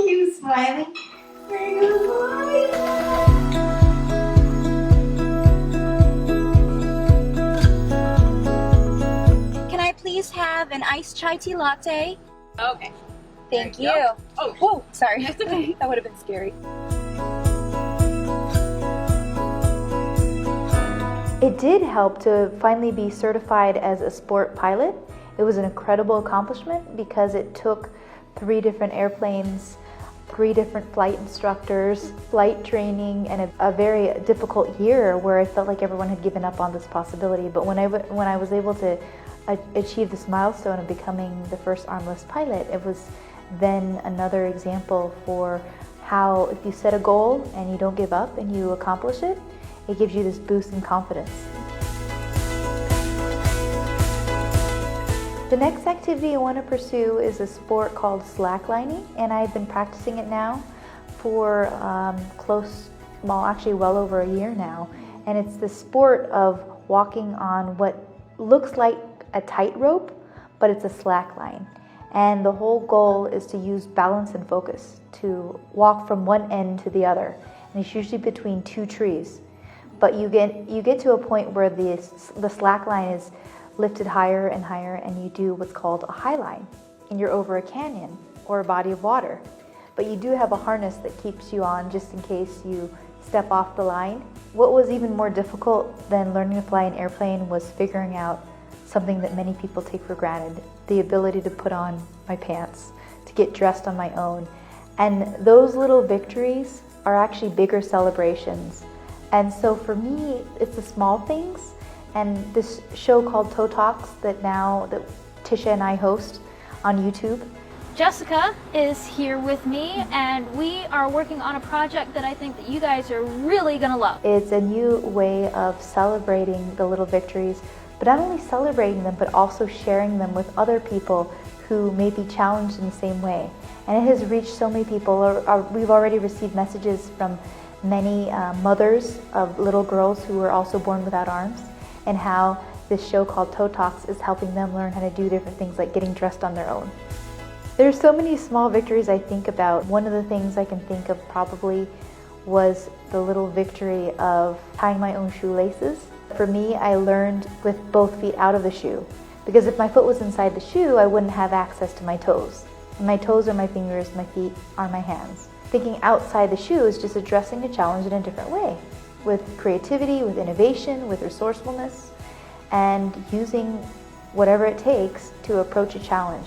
You smiling? Are you smiling? Can I please have an iced chai tea latte? Okay. Thank you. Go. Oh, Whoa, sorry. that's okay. That would have been scary. It did help to finally be certified as a sport pilot. It was an incredible accomplishment because it took 3 different airplanes, 3 different flight instructors, flight training, and a very difficult year where I felt like everyone had given up on this possibility. But when I was able to achieve this milestone of becoming the first armless pilot, it was then another example for how if you set a goal and you don't give up and you accomplish it, it gives you this boost in confidence. The next activity I want to pursue is a sport called slacklining, and I've been practicing it now for well over a year now. And it's the sport of walking on what looks like a tightrope, but it's a slack line. And the whole goal is to use balance and focus to walk from one end to the other. And it's usually between 2 trees. But you get to a point where the slack line is lifted higher and higher, and you do what's called a high line, and you're over a canyon or a body of water. But you do have a harness that keeps you on just in case you step off the line. What was even more difficult than learning to fly an airplane was figuring out something that many people take for granted, the ability to put on my pants, to get dressed on my own. And those little victories are actually bigger celebrations. And so for me, it's the small things. And this show called Toe Talks that Tisha and I host on YouTube. Jessica is here with me, and we are working on a project that I think that you guys are really gonna love. It's a new way of celebrating the little victories, but not only celebrating them, but also sharing them with other people who may be challenged in the same way. And it has reached so many people. We've already received messages from many mothers of little girls who were also born without arms, and how this show called Toe Talks is helping them learn how to do different things like getting dressed on their own. There's so many small victories I think about. One of the things I can think of probably was the little victory of tying my own shoelaces. For me, I learned with both feet out of the shoe, because if my foot was inside the shoe, I wouldn't have access to my toes. And my toes are my fingers, my feet are my hands. Thinking outside the shoe is just addressing a challenge in a different way, with creativity, with innovation, with resourcefulness, and using whatever it takes to approach a challenge.